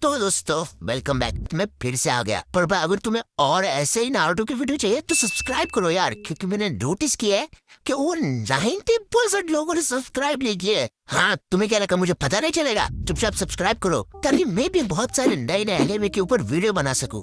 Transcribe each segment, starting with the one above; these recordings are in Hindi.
तो दोस्तों वेलकम बैक। मैं फिर से आ गया। पर भाई अगर तुम्हें और ऐसे ही नारुतो की वीडियो चाहिए तो सब्सक्राइब करो यार, क्योंकि मैंने नोटिस किया है कि वो 90% लोगों ने सब्सक्राइब नहीं किया है। हाँ, तुम्हें क्या लगा मुझे पता नहीं चलेगा? चुपचाप सब्सक्राइब करो ताकि मैं भी बहुत सारे नए नए एनिमे के ऊपर वीडियो बना सकूं।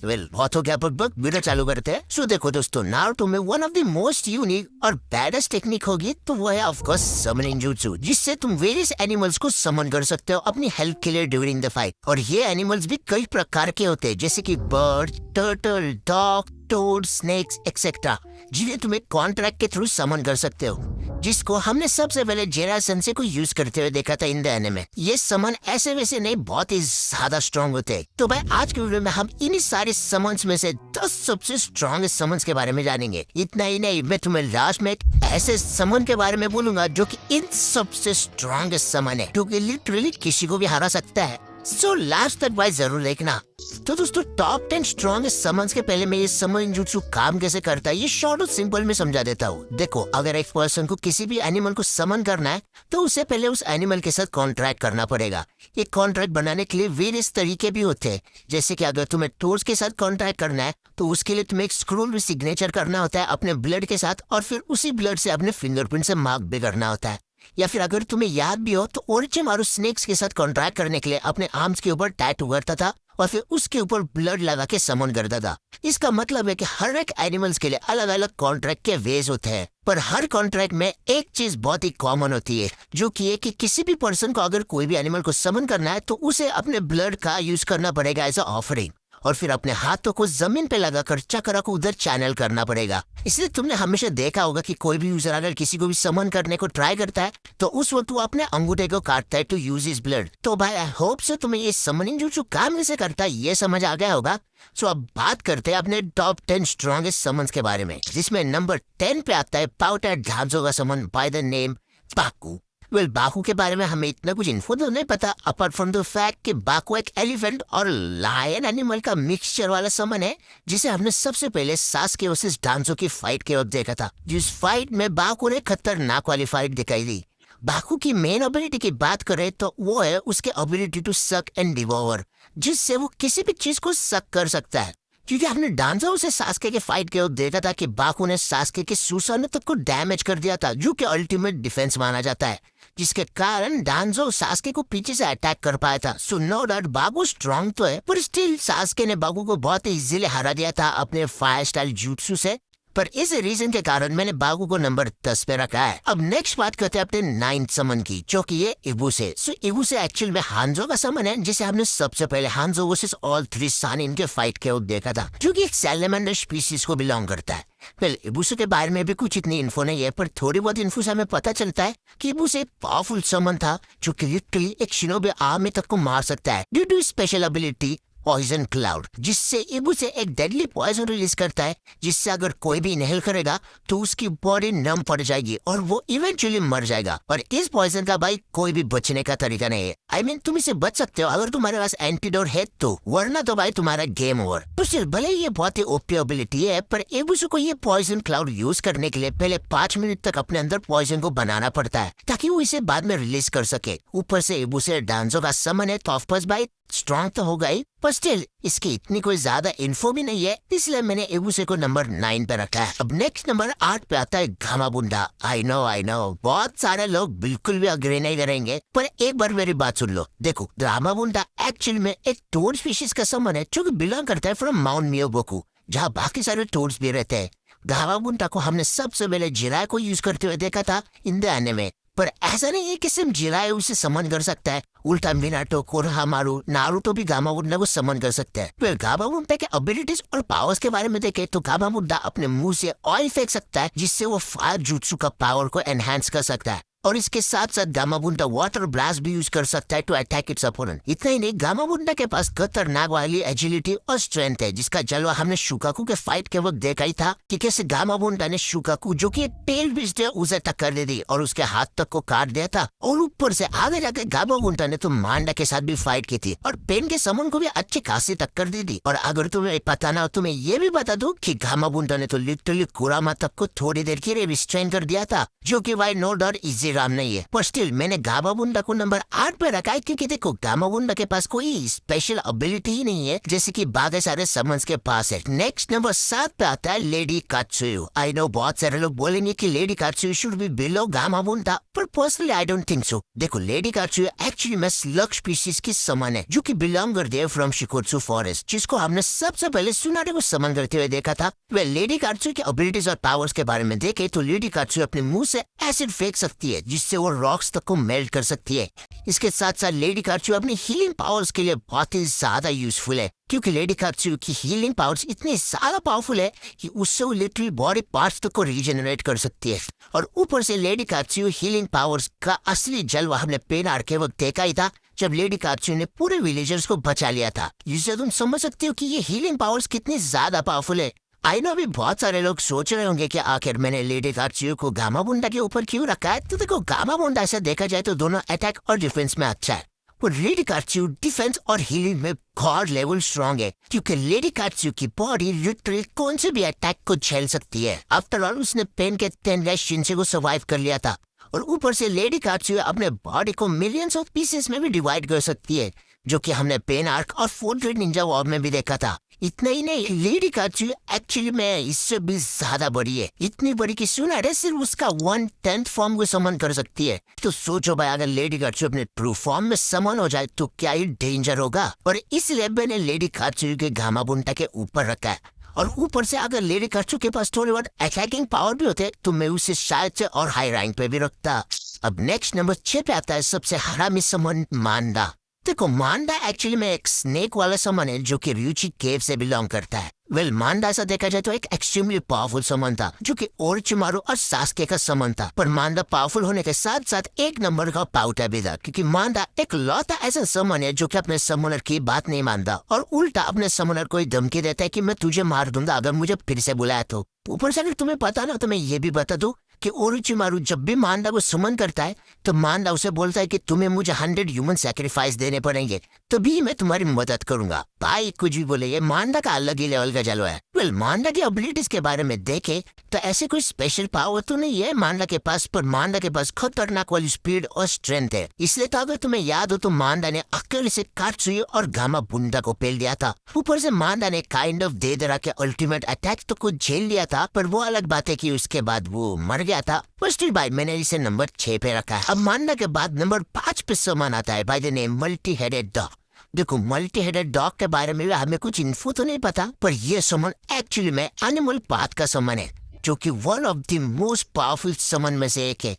वेल, बहुत हो गया बकबक, वीडियो चालू करते हैं। सो देखो दोस्तों, नारुतो में one of the most unique और बैडेस्ट टेक्निक होगी तो वो है ऑफ कोर्स समनिंग जुत्सु, जिससे तुम वेरियस एनिमल्स को समन कर सकते हो अपनी हेल्प के लिए ड्यूरिंग द फाइट। और ये एनिमल्स भी कई प्रकार के होते हैं, जैसे कि bird, turtle, dog, toad, snakes etcetera, जिन्हें तुम एक कॉन्ट्रैक्ट के थ्रू समन कर सकते हो, जिसको हमने सबसे पहले जेरा सेंसे को यूज करते हुए देखा था इन द एनिमे। ये समन ऐसे वैसे नहीं, बहुत ही ज्यादा स्ट्रॉन्ग होते हैं। तो भाई आज के वीडियो में हम इन्हीं सारे समन्स में से 10 सबसे स्ट्रॉन्गेस्ट समन्स के बारे में जानेंगे। इतना ही नहीं, मैं तुम्हें लास्ट में एक ऐसे समन के बारे में बोलूंगा जो कि इन सबसे स्ट्रॉन्गेस्ट समन है, जो कि लिटरली किसी को भी हरा सकता है। सो लास्ट तक भाई जरूर देखना। तो दोस्तों, टॉप 10 स्ट्रॉन्गेस्ट समन्स के पहले मैं ये समन जुत्सु काम कैसे करता है ये शॉर्ट और सिंपल में समझा देता हूँ। देखो, अगर एक पर्सन को किसी भी एनिमल को समन करना है तो उसे पहले उस एनिमल के साथ कॉन्ट्रैक्ट करना पड़ेगा। ये कॉन्ट्रैक्ट बनाने के लिए वेरियस तरीके भी होते हैं, जैसे कि अगर तुम्हें टोर्स के साथ कॉन्ट्रैक्ट करना है तो उसके लिए तुम्हें एक स्क्रोल में सिग्नेचर करना होता है अपने ब्लड के साथ, और फिर उसी ब्लड से अपने फिंगरप्रिंट से मार्क भी करना होता है। या फिर अगर तुम्हें याद भी हो तो ओरोचिमारू स्नेक्स के साथ कॉन्ट्रैक्ट करने के लिए अपने आर्म्स के ऊपर टैटू करता था और फिर उसके ऊपर ब्लड लगा के समन करता था। इसका मतलब है कि हर एक एनिमल्स के लिए अलग अलग कॉन्ट्रैक्ट के वेज होते हैं, पर हर कॉन्ट्रैक्ट में एक चीज बहुत ही कॉमन होती है, जो कि है कि किसी भी पर्सन को अगर कोई भी एनिमल को समन करना है तो उसे अपने ब्लड का यूज करना पड़ेगा एज अ ऑफरिंग, और फिर अपने हाथों को जमीन पे लगाकर चक्रा को उधर चैनल करना पड़ेगा। इसलिए तुमने हमेशा देखा होगा कि कोई भी यूजर अगर किसी को भी समन करने को ट्राई करता है तो उस वक्त वो अपने अंगूठे को काटता है टू यूज हिज ब्लड। तो भाई आई होप से तुम्हें ये समनिंग जुत्सु काम कैसे करता है ये समझ आ गया होगा। सो अब बात करते हैं अपने टॉप 10 स्ट्रॉन्गेस्ट समन्स के बारे में, जिसमें नंबर 10 पे आता है पाउडर धांजो का summon by the name Baku. Well, Baku के बारे में हमें इतना कुछ इन्फो तो नहीं पता, अपार्ट फ्रॉम द फैक्ट कि बाकू एक एलिफेंट और लायन एनिमल का मिक्सचर वाला समन है, जिसे हमने सबसे पहले सास्के वर्सेस डांजो की फाइट के वक्त देखा था। जिस फाइट में बाकू ने खतरनाक वाली फाइट दिखाई दी। बाकू की मेन एबिलिटी की बात करें तो वो है उसके ability to suck and devour, जिससे वो किसी भी चीज को सक कर सकता है। क्योंकि हमने डांजो से सास्के के फाइट के वक्त देखा था कि बाकू ने सास्के के सुसाने तक को डैमेज कर दिया था, जो कि अल्टीमेट डिफेंस माना जाता है, जिसके कारण डांजो सास्के को पीछे से अटैक कर पाया था। So no doubt Baku strong तो है, पर स्टिल सास्के ने बाकू को बहुत इजीली हरा दिया था अपने फायर स्टाइल जुत्सु से। पर इस रीजन के कारण मैंने बाकू को नंबर 10 पे रखा है। अब नेक्स्ट बात करते हैं अपने 9th समन की, जो कि ये इबुसे। सो इबुसे एक्चुअल में हांजो का समन है, जिसे हमने सबसे पहले हांजो वर्सेस ऑल 3 सानिन के फाइट के वक्त देखा था, जो कि एक सैलेमेंडर स्पीसीज को बिलोंग करता है। वेल, इबुसे के बारे में भी कुछ इतनी इन्फो नहीं है, पर थोड़ी बहुत इन्फो से हमें पता चलता है कि इबुसे एक पावरफुल समन था, जो कि लिटरली एक शिनोबी आर्मी तक को मार सकता है due to special ability poison cloud, जिससे इबुसे एक डेडली पॉइजन रिलीज करता है, जिससे अगर कोई भी इनहेल करेगा तो उसकी बॉडी नम पड़ जाएगी और वो इवेंचुअली मर जाएगा। और इस पॉइजन का भाई कोई भी बचने का तरीका नहीं है। आई मीन तुम इसे बच सकते हो अगर तुम्हारे पास एंटीडोट है तो, वरना तो भाई तुम्हारा गेम ओवर। तो सिर्फ भले ये बहुत ही ओपी एबिलिटी है, पर इबुसे को ये पॉइजन क्लाउड यूज करने के लिए पहले 5 मिनट तक अपने अंदर पॉइजन को बनाना पड़ता है, ताकि वो इसे बाद में रिलीज कर सके। ऊपर से इबुसे डांजो का समन है तो ऑफकोर्स भाई स्ट्रॉन्ग तो होगा ही, पर स्टिल इसकी इतनी कोई ज्यादा इन्फो भी नहीं है, इसलिए मैंने इबुसे को नंबर 9 पे रखा है। अब नेक्स्ट नंबर 8 पे आता है घामाबुंडा। आई नो बहुत सारे लोग बिल्कुल भी अग्री नहीं करेंगे, पर एक बार मेरी बात सुन लो। देखो, घामाबुंडा एक्चुअल में एक टोड स्पीशीज का समन है, जो कि बिलोंग करता है फ्रॉम माउंट मियोबोकू, जहाँ बाकी सारे टोड्स भी रहते हैं। घामाबुंडा को हमने सबसे पहले जिराय को यूज करते हुए देखा था इन द एनिमे, पर ऐसा नहीं है कि सिर्फ जिराय उसे समन कर सकता है, उल्टा मिनाटो, कोनोहामारू, नारुतो भी घामाबुंडा को समन कर सकते हैं। फिर घामाबुंडा के एबिलिटीज और पावर्स के बारे में देखें तो घामाबुंडा अपने मुंह से ऑयल फेंक सकता है, जिससे वो फायर जुत्सु का पावर को एनहांस कर सकता है, और इसके साथ साथ घामाबुंडा वाटर ब्लास्ट भी यूज कर सकता है टू अटैक इट्स अपोनेंट। इतना ही नहीं, घामाबुंडा के पास खतरनाक वाली एजिलिटी और स्ट्रेंथ है, जिसका जलवा हमने शुकाकू के फाइट के वक्त देखा ही था कि कैसे घामाबुंडा ने शुकाकू, जो कि एक पेल बिस्ट है, उसे टक्कर दे दी और उसके हाथ तक को काट दिया था। और ऊपर से आगे जाकर घामाबुंडा ने तो मांडा के साथ भी फाइट की थी और पेन के समन को भी अच्छी खासी टक्कर दे दी। और अगर तुम्हें पता ना हो, तुम्हें ये भी बता दो कि घामाबुंडा ने तो लिटरली कुरामा तक को थोड़ी देर के लिए रिस्ट्रेन कर दिया था, जो कि भाई नो डाउट इजी राम नहीं है, पर स्टिल मैंने गामाबुंडा को नंबर 8 पे रखा है क्योंकि देखो गामाबुंडा के पास कोई स्पेशल एबिलिटी ही नहीं है जैसे कि बाकी सारे समन्स के पास है। नेक्स्ट नंबर 7 पे आता है लेडी कात्सुयो। आई नो बहुत सारे लोग बोलेंगे कि लेडी कात्सुयो शुड बी बिलो गामाबुंडा, पर personally I don't think so. देखो लेडी कात्सुयो एक्चुअली में स्लग स्पीशीज की समन है जो कि बिलोंग करती है फ्रॉम शिकोत्सु फॉरेस्ट, जिसको हमने सबसे पहले सुनारे को समन करते हुए देखा था। वे लेडी कात्सुयो की एबिलिटीज और पावर्स के बारे में देखे तो लेडी कात्सुयो अपने मुंह से एसिड फेंक सकती है जिससे वो रॉक्स तक को मेल्ट कर सकती है। इसके साथ साथ लेडी कात्सुयो अपनी हीलिंग पावर्स के लिए बहुत ही ज्यादा यूजफुल है क्योंकि लेडी कात्सुयो की हीलिंग पावर्स इतनी ज्यादा पावरफुल है कि उससे वो लिटरली बॉडी पार्ट्स तक को रीजनरेट कर सकती है। और ऊपर से लेडी कात्सुयो हीलिंग पावर्स का असली जलवा हमने पेन आर्क के वक्त देखा ही था जब लेडी कात्सुयो ने पूरे विलेजर्स को बचा लिया था, जिससे तुम समझ सकते हो कि ये हीलिंग पावर्स कितनी ज्यादा पावरफुल है। आई नो अभी बहुत सारे लोग सोच रहे होंगे कि आखिर मैंने लेडी कात्सुयो को गामाबुंडा के ऊपर क्यों रखा है। तो देखो गामाबुंडा ऐसा देखा जाए तो दोनों अटैक और डिफेंस में अच्छा है, और लेडी कात्सुयो डिफेंस और हीलिंग में गॉड लेवल स्ट्रॉन्ग है क्योंकि लेडी कात्सुयो की बॉडी लिटरली कौन से भी अटैक को झेल सकती है। आफ्टर ऑल उसने पेन के 10 लेस शिंसे को सर्वाइव कर लिया था, और ऊपर से लेडी कात्सुयो अपने बॉडी को मिलियंस ऑफ पीसेस में भी डिवाइड कर सकती है, जो कि हमने पेन आर्क और 4 ग्रेड निंजा वॉर में भी देखा था। इतना ही नहीं, लेडी कात्सुयो एक्चुअली में इससे भी ज्यादा बड़ी है, इतनी बड़ी कि सुनारे सिर्फ उसका 1/10 फॉर्म को समन कर सकती है। तो सोचो भाई अगर लेडी कात्सुयो अपने ट्रू फॉर्म में समन हो जाए तो क्या ही डेंजर होगा। और इसलिए मैंने लेडी कात्सुयो के गामाबुंडा के ऊपर रखा है। और ऊपर से अगर लेडी कात्सुयो के पास थोड़ी बहुत अटैकिंग पावर भी होते तो मैं उसे शायद से और हाई रैंक पे भी रखता। अब नेक्स्ट नंबर 6 पे आता है सबसे हरामी समन मांडा। देखो मांडा एक्चुअली में एक स्नेक वाला समन है जो कि रुचि केव से बिलोंग करता है। वेल मांडा ऐसा देखा जाए तो एक एक्सट्रीमली पावरफुल समन था जो कि ओरोचिमारू और सास्के का समन था, पर मांडा पावरफुल होने के साथ साथ एक नंबर का पाउटा भी था क्योंकि मांडा एक लौता ऐसा समन है जो कि अपने समनर की बात नहीं मानता और उल्टा अपने समनर को धमकी देता है कि मैं तुझे मार दूंगा अगर मुझे फिर से बुलाया तो। ऊपर से अगर तुम्हें पता ना तो मैं ये भी बता दूं कि ओरोचिमारू जब भी मांडा को समन करता है तो मांडा उसे बोलता है कि तुम्हें मुझे 100 ह्यूमन सैक्रिफाइस देने पड़ेंगे तभी मैं तुम्हारी मदद करूंगा। भाई कुछ भी बोले, ये मांडा का अलग ही लेवल का जलवा है। वेल मांडा की एबिलिटीज के बारे में देखे तो ऐसे कोई स्पेशल पावर तो नहीं है मांडा के पास, पर मांडा के पास खतरनाक वाली स्पीड और स्ट्रेंथ है। इसलिए तो अगर तुम्हें याद हो तो मांडा ने अकेले से कात्सुयो और गामाबुंडा को पेल दिया था। ऊपर से मांडा ने काइंड ऑफ देदरा के अल्टीमेट अटैक तो कुछ झेल लिया था, पर वो अलग बात है कि उसके बाद वो मर गया था। फर्स्ट भाई मैंने इसे नंबर 6 पे रखा है। अब मांडा के बाद नंबर 5 पे समन आता है bye the name multi headed dog. देखो मल्टी हेडेड डॉग के बारे में हमें कुछ इन्फो तो नहीं पता, पर यह समन एक्चुअली में एनिमल पाथ का समन है जो कि one of the most powerful summon में से एक है।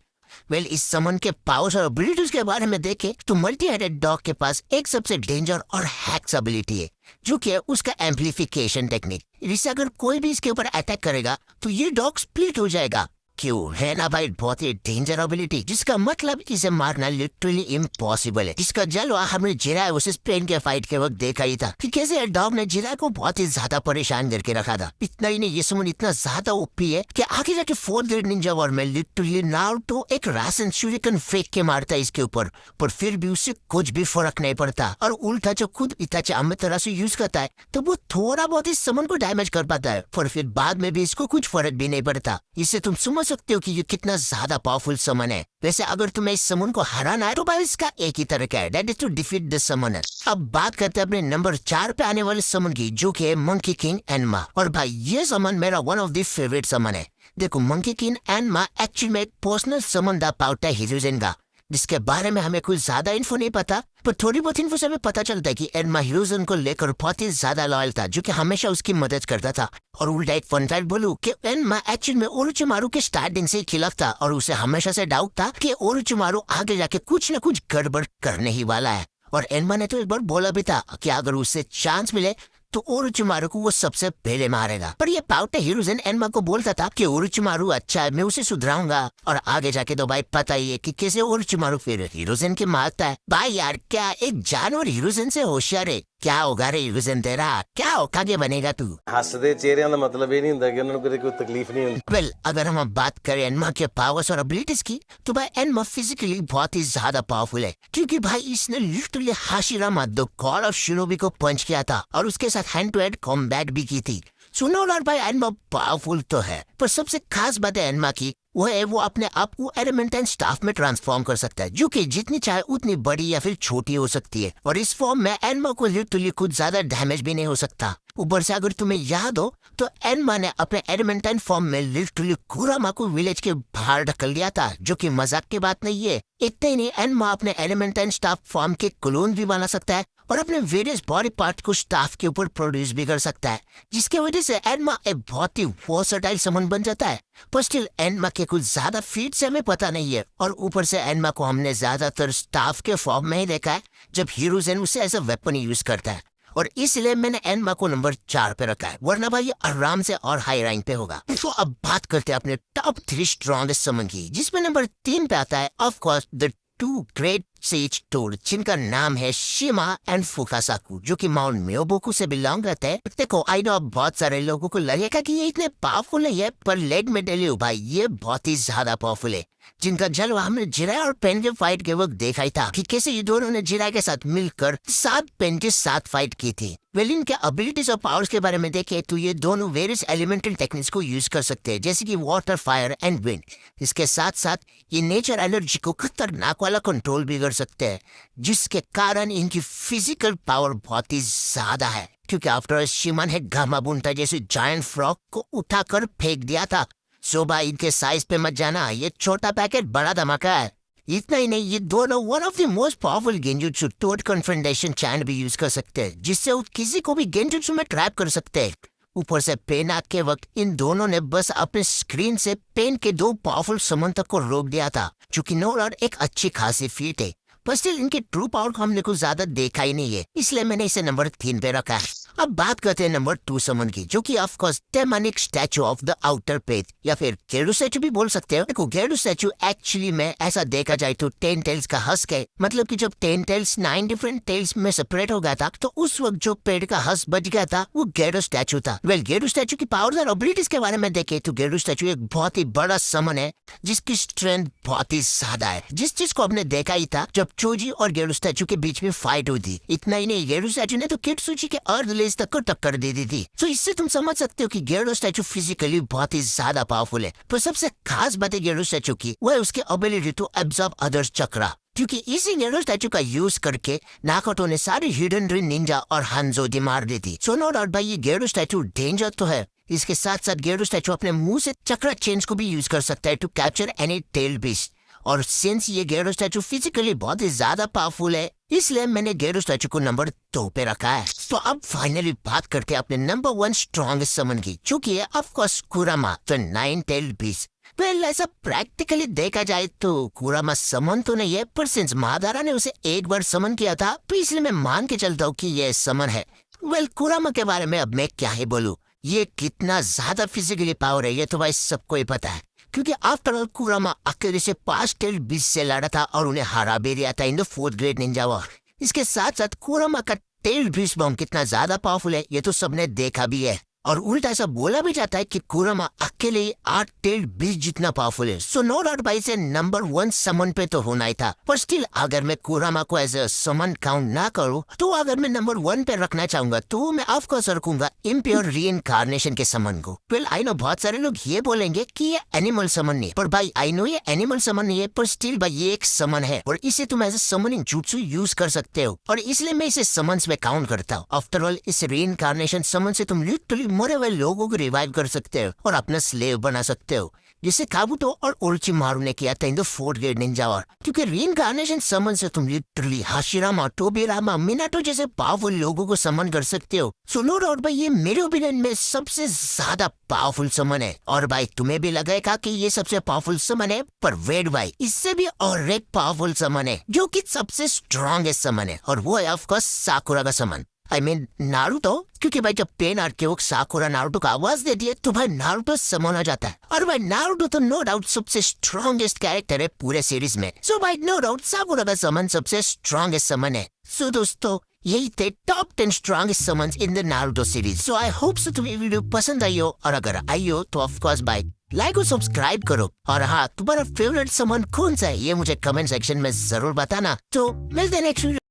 वेल इस समन के पावर्स और एबिलिटीज के बारे में देखे तो मल्टी हेडेड डॉग के पास एक सबसे डेंजर और हैक्स एबिलिटी है जो कि है उसका एम्प्लीफिकेशन टेक्निक। इससे अगर कोई भी इसके ऊपर अटैक करेगा तो ये डॉग स्प्लिट हो जाएगा। क्यों है ना भाई, बहुत ही डेंजर एबिलिटी जिसका मतलब इसे मारना लिटरली इम्पॉसिबल है। जिसका जलवा हमने जिराय वर्सेस पेन के फाइट के वक्त देखा ही था कि कैसे डॉग ने जिराय को बहुत ही ज्यादा परेशान करके रखा था। इतना ही नहीं, ये समन इतना ज्यादा ओपी है कि आगे जाके 4 ग्रेड निंजा वॉर में लिटरली नारुतो एक रासन शूरिकन फेंक के मारता है इसके ऊपर, पर फिर भी उससे कुछ भी फर्क नहीं पड़ता। और उल्टा जो खुद इताची अमित तरह से यूज करता है तो वो थोड़ा बहुत इस समन को डैमेज कर पाता है, पर फिर बाद में भी इसको कुछ फर्क भी नहीं पड़ता। इससे तुम समझ सकते हो कि ये कितना ज्यादा पावरफुल समन है। वैसे अगर तुम्हें इस समन को हराना है तो भाई इसका एक ही तरीका है, that is to defeat the summoner. अब बात करते हैं अपने नंबर 4 पे आने वाले समन की जो कि है मंकी किंग एनमा। और भाई ये समन मेरा वन ऑफ द फेवरेट समन है। देखो मंकी किंग एनमा एक्चुअली में एक पर्सनल समन दा पाउटा हिरोजिन का, जिसके बारे में हमें कुछ ज्यादा इन्फो नहीं पता, पर थोड़ी बहुत इन्फो से हमें पता चलता है कि एनमा हिरोजिन को लेकर बहुत ही ज्यादा लॉयल था जो कि हमेशा उसकी मदद करता था। और उल्टा एक फन फैक्ट बोलूं कि एनमा एक्चुअली में ओरोचिमारू के स्टार्टिंग से खिलाफ था और उसे हमेशा से डाउट था कि ओरोचिमारू आगे जाके कुछ न कुछ गड़बड़ करने ही वाला है। और एनमा ने तो एक बार बोला भी था कि अगर उसे चांस मिले तो ओरोचिमारू को वो सबसे पहले मारेगा। पर ये पाउटा हिरोजिन एनमा को बोलता था कि ओरोचिमारू अच्छा है, मैं उसे सुधराऊंगा। और आगे जाके तो भाई पता ही है कि कैसे ओरोचिमारू फिर हिरोजिन के मारता है। भाई यार क्या एक जानवर हिरोजिन से होशियार है। क्या होगा रे हिरोजिन तेरा, क्या औकागे बनेगा तू। हसदे चेहरिਆਂ ਦਾ ਮਤਲਬ ਇਹ ਨਹੀਂ ਹੁੰਦਾ ਕਿ ਉਹਨਾਂ ਨੂੰ ਕੋਈ ਤਕਲੀਫ नहीं ਹੁੰਦੀ। वेल अगर हम बात करें एनमा के पावर्स और एबिलिटीज की तो भाई एनमा फिजिकली बहुत ही ज्यादा पावरफुल है क्योंकि भाई इसने literally Hashirama the God of shinobi को पंच किया था और उसके साथ हैंड टू हैंड कॉम्बैट भी की थी। सुनो और भाई एनमा पावरफुल तो है, पर सबसे खास बात है एनमा की वो है वो अपने आप को एडमेंटाइन स्टाफ में ट्रांसफॉर्म कर सकता है, जो कि जितनी चाहे उतनी बड़ी या फिर छोटी हो सकती है। और इस फॉर्म में एनमा को लिटरली कुछ ज्यादा डैमेज भी नहीं हो सकता। ऊपर से अगर तुम्हें याद हो तो एनमा ने अपने एडमेंटाइन फॉर्म में लिटरली कुरामा को विलेज के बाहर ढकल दिया था, जो कि मजाक की बात नहीं है। इतना ही नहीं, एनमा अपने एडमेंटाइन स्टाफ फॉर्म के क्लोन भी बना सकता है और अपने वेरियस बॉडी पार्ट को स्टाफ के ऊपर प्रोड्यूस भी कर सकता है, जिसकी वजह से एनमा एक बहुत ही वर्सेटाइल समन बन जाता है। पर स्टिल एनमा के कुछ ज्यादा फीट से हमें पता नहीं है, और ऊपर से एनमा को हमने ज्यादातर स्टाफ के फॉर्म में ही देखा है जब हीरोजन उसे एज अ वेपन यूज करता है, और इसलिए मैंने एनमा को नंबर 4 पे रखा है, वरना भाई ये आराम से और हाई रैंक पे होगा। तो अब बात करते हैं अपने टॉप 3 स्ट्रॉन्गेस्ट समन की, जिसमें नंबर 3 पे आता है of course the 2 great sage toad, जिनका नाम है शिमा एंड फुकासाकु, जो कि माउंट मियोबोकू से बिलोंग करते हैं। देखो आई नो बहुत सारे लोगों को लगेगा कि ये इतने पावरफुल नहीं है, पर लेट में टेल यू भाई ये बहुत ही ज्यादा पावरफुल है, जिनका जलवा हमने जिराय और पेन के फाइट के वक्त देखा ही था कि कैसे ये दोनों ने जिराय के साथ मिलकर 7 पेन के साथ फाइट की थी। वेल इनके एबिलिटीज और पावर्स के बारे में देखें तो ये दोनों वेरियस एलिमेंटल टेक्निक्स को यूज कर सकते हैं, जैसे कि वाटर, फायर एंड विंड। इसके साथ साथ ये नेचर एनर्जी को खतरनाक वाला कंट्रोल भी कर सकते हैं, जिसके कारण इनकी फिजिकल पावर बहुत ही ज्यादा है। क्योंकि आफ्टर शिमा ने गामाबुंटा जैसे जायंट फ्रॉग को उठाकर फेंक दिया था। सो भाई इनके साइज पे मत जाना, ये छोटा पैकेट बड़ा धमाका है। इतना ही नहीं, ये दोनों one of the most powerful genjutsu toad confrontation chant भी यूज कर सकते हैं, जिससे वो किसी को भी गेंजुत्सु में ट्रैप कर सकते हैं। ऊपर से पेन आग के वक्त इन दोनों ने बस अपने स्क्रीन से पेन के 2 पावरफुल समन तक को रोक दिया था, जो कि नो डाउट एक अच्छी खासी फीट है। पर स्टिल इनके ट्रू पावर को हमने कुछ ज्यादा देखा ही नहीं है, इसलिए मैंने इसे नंबर 3 पे रखा है। अब बात करते हैं नंबर 2 समन की, जो कि of course demonic statue of the outer faith, या फिर गेरुडो स्टैचू भी बोल सकते हो। देखो गेरुडो स्टैचू एक्चुअली में ऐसा देखा जाए तो 10 टेल्स का हस्क है, मतलब कि जब 10 टेल्स 9 डिफरेंट टेल्स में सेपरेट हो गया था, तो उस वक्त जो पेड़ का हस्क बच गया था वो गेरुडो स्टैचू था। वेल गेरुडो स्टैचू की पावर्स और एबिलिटीज के बारे में देखें तो गेरुडो स्टैचू एक बहुत ही बड़ा समन है, जिसकी स्ट्रेंथ बहुत ही ज्यादा है, जिस चीज को हमने देखा ही था जब चोजी और गेरुडो स्टैचू के बीच में फाइट हुई थी। इतना ही नहीं, गेरुडो स्टैचू ने तो किटसुची के अर्थ लेज तक को टक्कर दे दी थी। तो इससे तुम समझ सकते हो कि गेरुडो स्टैचू फिजिकली बहुत ही ज्यादा पावरफुल है। पर सबसे खास बात है गेरुडो स्टैचू की, वो है उसके एबिलिटी टू एब्जॉर्ब अदर्स चक्रा, क्योंकि इसी गेरुडो स्टैचू का यूज करके नाकोटो ने सारे हिडन रिन निंजा और हांजो दी मार दी थी। सो नो डाउट भाई ये गेरुडो स्टैचू डेंजर तो है। इसके साथ साथ गेरुडो स्टैचू अपने मुंह से चक्रा चेंज को भी यूज कर सकता है to capture any tail beast. और सिंस ये गेरुडो स्टैचू फिजिकली बहुत ही ज्यादा पावरफुल है, इसलिए मैंने गेरुडो स्टैचू को नंबर 2 पे रखा है। तो अब फाइनली बात करते हैं अपने नंबर 1 स्ट्रॉन्गेस्ट समन की, जो कि है ऑफ कोर्स कुरामा द 9 टेल्ड बीस्ट। वेल ऐसा प्रैक्टिकली देखा जाए तो कुरामा समन तो नहीं है, पर सिंस मादारा ने उसे एक बार समन किया था, तो इसलिए मैं मान के चलता हूँ कि ये समन है। वेल कुरामा के बारे में अब मैं क्या ही बोलूँ, ये कितना ज्यादा फिजिकली पावर है ये तो भाई सबको ही पता है, क्योंकि आफ्टर ऑल कुरामा अकेले से 5 टेल्ड बीस्ट से लड़ा था और उन्हें हरा भी दिया था in the 4th great Ninja war. इसके साथ साथ कुरामा का टेल्ड बीस्ट बॉम्ब कितना ज्यादा पावरफुल है ये तो सबने देखा भी है, और उल्टा ऐसा बोला भी जाता है कि कुरामा अकेले 8 टेल्ड बीस्ट जितना पावरफुल है। सो नो डाउट भाई से नंबर 1 समन पे तो होना ही था। पर स्टिल अगर मैं कुरामा को एज अ समन काउंट ना करूं, तो अगर मैं नंबर 1 पे रखना चाहूंगा तो मैं ऑफ कोर्स रखूंगा इम्प्योर रीइंकार्नेशन के समन को। वेल आई नो बहुत सारे लोग ये बोलेंगे कि ये एनिमल समन नहीं, पर भाई आई नो ये एनिमल समन नहीं है, पर स्टिल भाई ये एक समन है और इसे तुम एज अ समनिंग जुत्सु यूज कर सकते हो, और इसलिए मैं इसे समन्स में काउंट करता हूँ। आफ्टर ऑल इस रीइंकार्नेशन समन से तुम लिटरली मरे हुए लोगों को रिवाइव कर सकते हो और अपना स्लेव बना सकते हो, जिसे काबुतो और ओरोचिमारू ने किया था in the 4th great Ninja war. क्योंकि रीइंकार्नेशन समन से तुम लिटरली हाशिरामा, टोबिरामा, मिनाटो जैसे पावरफुल लोगों को समन कर सकते हो। सो नो डाउट भाई ये मेरे ओपिनियन में सबसे ज्यादा पावरफुल समन है। और भाई तुम्हें भी लगेगा कि ये सबसे पावरफुल समन है, पर वेट भाई इससे भी और एक पावरफुल समन है जो कि सबसे स्ट्रॉन्गेस्ट समन है, और वो है ऑफ कोर्स साकुरा का समन। आई मीन नारुतो, क्योंकि भाई जब पेन आर्क के वक्त साकुरा नारुतो का आवाज दे दिए तो भाई नारुतो समन आ जाता है, और भाई नारुतो तो नो डाउट सबसे स्ट्रॉन्गेस्ट कैरेक्टर है पूरे सीरीज में। सो भाई नो डाउट साकुरा का समन सबसे स्ट्रॉन्गेस्ट समन है। सो दोस्तों यही थे top 10 strongest summons in the Naruto series. So I hope so तुम्हें वीडियो पसंद आई हो, और अगर आई हो तो ऑफ कोर्स भाई लाइक और सब्सक्राइब करो, और हाँ तुम्हारा फेवरेट समन कौन सा है ये मुझे कमेंट सेक्शन में जरूर बताना। तो मिलते हैं नेक्स्ट वीडियो।